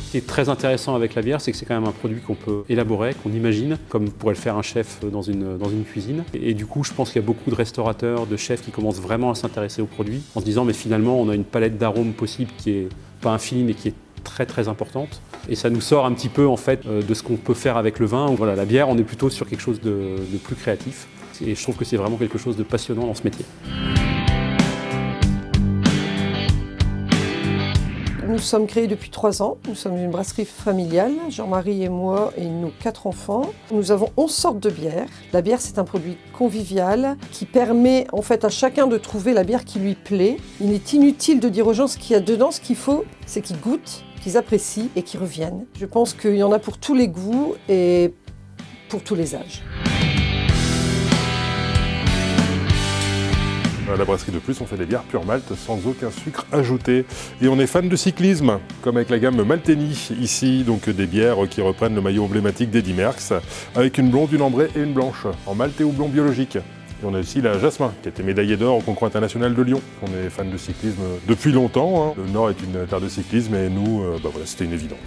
qui est très intéressant avec la bière, c'est que c'est quand même un produit qu'on peut élaborer, qu'on imagine, comme pourrait le faire un chef dans une cuisine. Et du coup, je pense qu'il y a beaucoup de restaurateurs, de chefs qui commencent vraiment à s'intéresser au produit en se disant mais finalement on a une palette d'arômes possibles qui est pas infinie mais qui est très très importante. Et ça nous sort un petit peu en fait de ce qu'on peut faire avec le vin. Voilà, la bière, on est plutôt sur quelque chose de plus créatif. Et je trouve que c'est vraiment quelque chose de passionnant dans ce métier. Nous sommes créés depuis 3 ans. Nous sommes une brasserie familiale, Jean-Marie et moi et nos 4 enfants. Nous avons 11 sortes de bières. La bière, c'est un produit convivial qui permet en fait à chacun de trouver la bière qui lui plaît. Il est inutile de dire aux gens ce qu'il y a dedans. Ce qu'il faut, c'est qu'ils goûtent, qu'ils apprécient et qu'ils reviennent. Je pense qu'il y en a pour tous les goûts et pour tous les âges. À la brasserie de plus, on fait des bières pure malt sans aucun sucre ajouté. Et on est fan de cyclisme, comme avec la gamme Malteni ici, donc des bières qui reprennent le maillot emblématique d'Eddy Merckx, avec une blonde, une ambrée et une blanche, en malt et houblon biologique. Et on a aussi la Jasmin, qui a été médaillée d'or au concours international de Lyon. On est fan de cyclisme depuis longtemps. Le Nord est une terre de cyclisme et nous, voilà, c'était une évidence.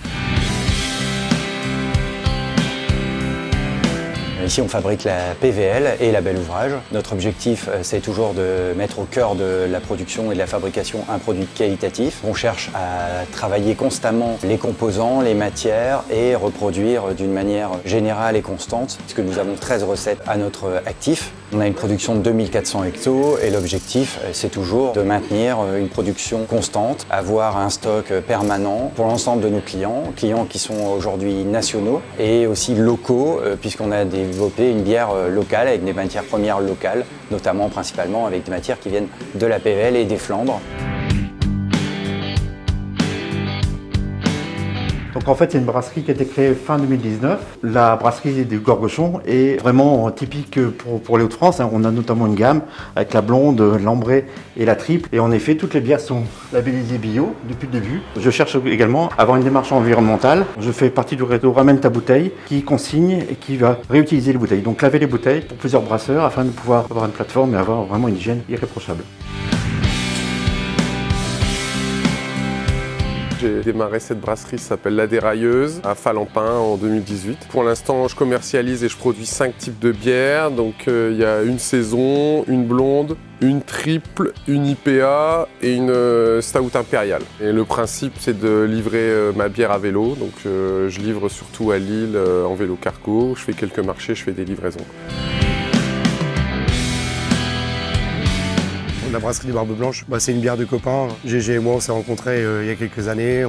Ici, on fabrique la PVL et la Belle Ouvrage. Notre objectif, c'est toujours de mettre au cœur de la production et de la fabrication un produit qualitatif. On cherche à travailler constamment les composants, les matières et reproduire d'une manière générale et constante, puisque nous avons 13 recettes à notre actif. On a une production de 2400 hectos et l'objectif, c'est toujours de maintenir une production constante, avoir un stock permanent pour l'ensemble de nos clients qui sont aujourd'hui nationaux et aussi locaux, puisqu'on a développé une bière locale avec des matières premières locales, notamment principalement avec des matières qui viennent de la PVL et des Flandres. Donc en fait, c'est une brasserie qui a été créée fin 2019. La brasserie du Gorgochon est vraiment typique pour les Hauts-de-France. On a notamment une gamme avec la blonde, l'ambrée et la triple. Et en effet, toutes les bières sont labellisées bio depuis le début. Je cherche également à avoir une démarche environnementale. Je fais partie du réseau Ramène ta bouteille qui consigne et qui va réutiliser les bouteilles. Donc laver les bouteilles pour plusieurs brasseurs afin de pouvoir avoir une plateforme et avoir vraiment une hygiène irréprochable. J'ai démarré cette brasserie, ça s'appelle La Dérailleuse, à Falampin en 2018. Pour l'instant, je commercialise et je produis 5 types de bières. Donc il y a une saison, une blonde, une triple, une IPA et une stout impériale. Et le principe, c'est de livrer ma bière à vélo. Donc je livre surtout à Lille en vélo cargo. Je fais quelques marchés, je fais des livraisons. La brasserie des Barbes Blanches, c'est une bière de copains. Gégé et moi, on s'est rencontrés il y a quelques années.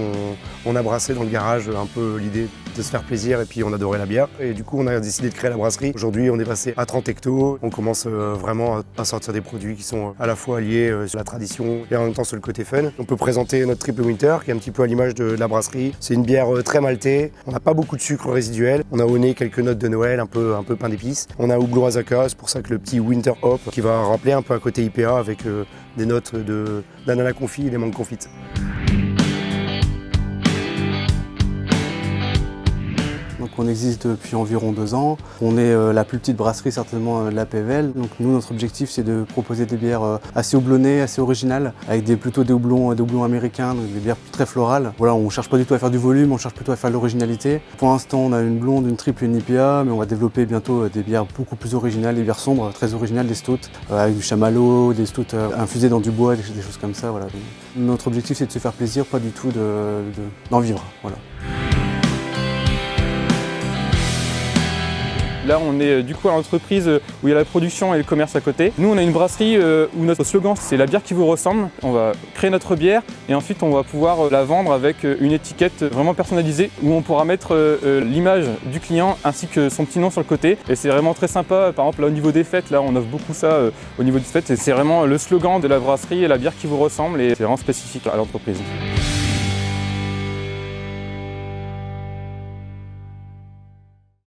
On a brassé dans le garage un peu l'idée de se faire plaisir et puis on adorait la bière. Et du coup, on a décidé de créer la brasserie. Aujourd'hui, on est passé à 30 hectos. On commence vraiment à sortir des produits qui sont à la fois liés sur la tradition et en même temps sur le côté fun. On peut présenter notre Triple Winter qui est un petit peu à l'image de la brasserie. C'est une bière très maltée. On n'a pas beaucoup de sucre résiduel. On a au nez quelques notes de Noël, un peu pain d'épices. On a houblon Azaka, c'est pour ça que le petit Winter Hop qui va rappeler un peu un côté IPA avec des notes d'ananas confit et des mangues confites. Donc on existe depuis environ 2 ans. On est la plus petite brasserie certainement de la PVL. Donc nous, notre objectif, c'est de proposer des bières assez houblonnées, assez originales, avec plutôt des houblons américains, donc des bières très florales. Voilà, on ne cherche pas du tout à faire du volume, on cherche plutôt à faire de l'originalité. Pour l'instant, on a une blonde, une triple et une IPA, mais on va développer bientôt des bières beaucoup plus originales, des bières sombres, très originales, des stouts, avec du chamallow, des stouts infusés dans du bois, des choses comme ça. Voilà. Donc, notre objectif, c'est de se faire plaisir, pas du tout d'en vivre. Voilà. Là, on est du coup à l'entreprise où il y a la production et le commerce à côté. Nous, on a une brasserie où notre slogan, c'est la bière qui vous ressemble. On va créer notre bière et ensuite, on va pouvoir la vendre avec une étiquette vraiment personnalisée où on pourra mettre l'image du client ainsi que son petit nom sur le côté. Et c'est vraiment très sympa. Par exemple, là, au niveau des fêtes, là, on offre beaucoup ça au niveau des fêtes. Et c'est vraiment le slogan de la brasserie et la bière qui vous ressemble et c'est vraiment spécifique à l'entreprise.